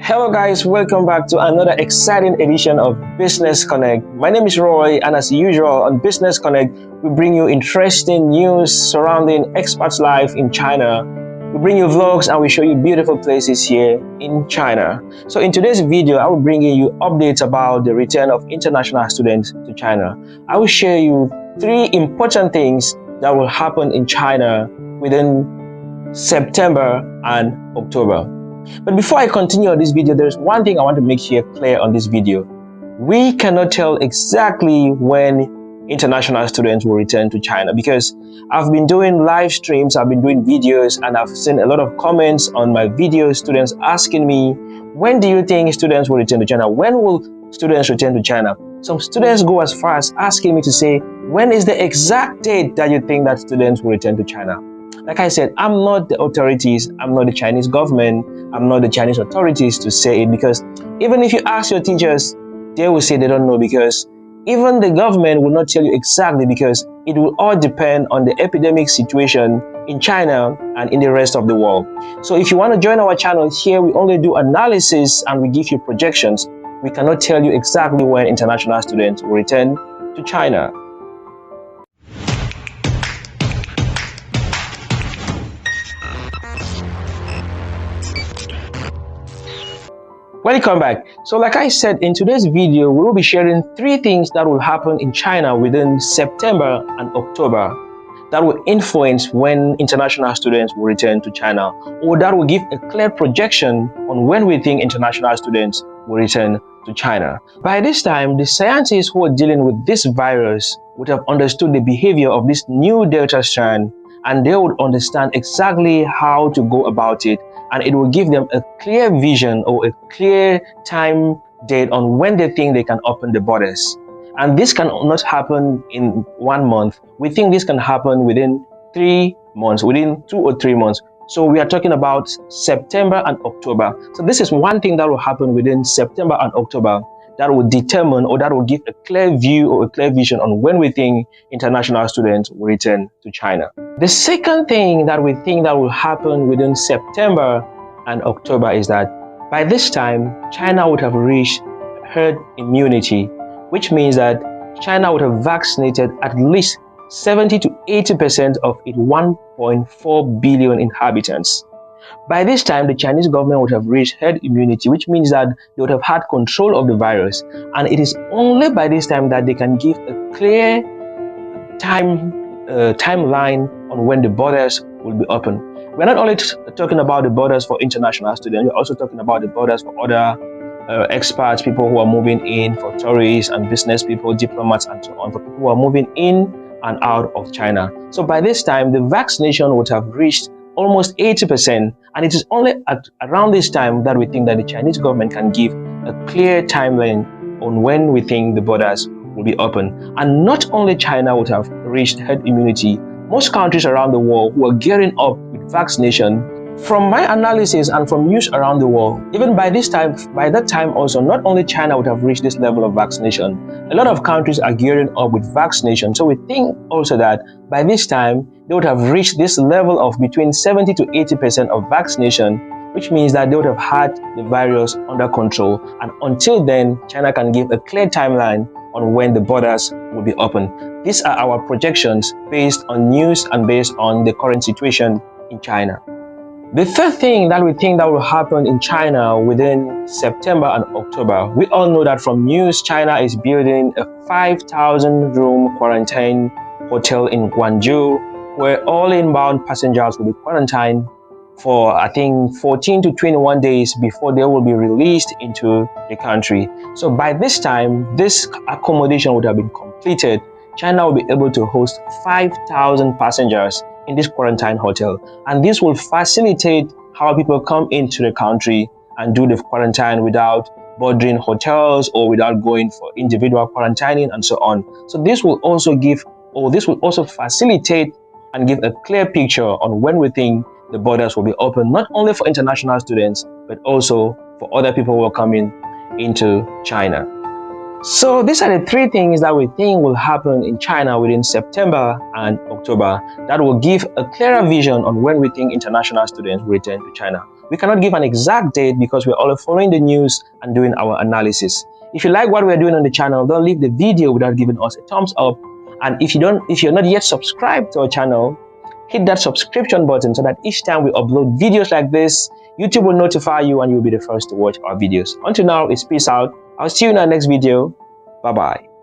Hello guys, welcome back to another exciting edition of Business Connect. My name is Roy, and as usual on Business Connect, we bring you interesting news surrounding expats' life in China. We bring you vlogs and we show you beautiful places here in China. So in today's video, I will bring you updates about the return of international students to China. I will share you 3 important things that will happen in China within September and October. But before I continue on this video, there's one thing I want to make here clear on this video. We cannot tell exactly when international students will return to China, because I've been doing live streams, I've been doing videos, and I've seen a lot of comments on my videos, students asking me, when do you think students will return to China? When will students return to China? Some students go as far as asking me to say, when is the exact date that you think that students will return to China? Like I said, I'm not the authorities, I'm not the Chinese government, I'm not the Chinese authorities to say it, because even if you ask your teachers, they will say they don't know, because even the government will not tell you exactly, because it will all depend on the epidemic situation in China and in the rest of the world. So if you want to join our channel here, we only do analysis and we give you projections. We cannot tell you exactly when international students will return to China. Welcome back. So like I said, in today's video, we will be sharing 3 things that will happen in China within September and October that will influence when international students will return to China, or that will give a clear projection on when we think international students will return to China. By this time, the scientists who are dealing with this virus would have understood the behavior of this new Delta strand, and they would understand exactly how to go about it, and it will give them a clear vision or a clear time date on when they think they can open the borders. And this cannot happen in 1 month. We think this can happen within 3 months, within 2 or 3 months. So we are talking about September and October. So this is one thing that will happen within September and October that will determine, or that will give a clear view or a clear vision on when we think international students will return to China. The second thing that we think that will happen within September and October is that by this time, China would have reached herd immunity, which means that China would have vaccinated at least 70 to 80% of its 1.4 billion inhabitants. By this time, the Chinese government would have reached herd immunity, which means that they would have had control of the virus. And it is only by this time that they can give a clear timeline on when the borders will be open. We're not only talking about the borders for international students, we're also talking about the borders for other expats, people who are moving in, for tourists and business people, diplomats, and so on, for people who are moving in and out of China. So by this time, the vaccination would have reached almost 80%, and it is only at around this time that we think that the Chinese government can give a clear timeline on when we think the borders will be open. And not only China would have reached herd immunity, most countries around the world who are gearing up with vaccination. From my analysis and from news around the world, even by that time also, not only China would have reached this level of vaccination, a lot of countries are gearing up with vaccination. So we think also that by this time, they would have reached this level of between 70 to 80% of vaccination, which means that they would have had the virus under control. And until then, China can give a clear timeline on when the borders will be open. These are our projections based on news and based on the current situation in China. The third thing that we think that will happen in China within September and October, we all know that from news, China is building a 5,000 room quarantine hotel in Guangzhou, where all inbound passengers will be quarantined for, I think, 14 to 21 days before they will be released into the country. So by this time, this accommodation would have been completed. China will be able to host 5,000 passengers in this quarantine hotel, and this will facilitate how people come into the country and do the quarantine without boarding hotels or without going for individual quarantining and so on. So this will also facilitate and give a clear picture on when we think the borders will be open, not only for international students but also for other people who are coming into China. So these are the 3 things that we think will happen in China within September and October that will give a clearer vision on when we think international students will return to China. We cannot give an exact date because we're only following the news and doing our analysis. If you like what we're doing on the channel, don't leave the video without giving us a thumbs up. And if you're not yet subscribed to our channel, hit that subscription button so that each time we upload videos like this, YouTube will notify you and you'll be the first to watch our videos. Until now, it's peace out. I'll see you in our next video. Bye-bye.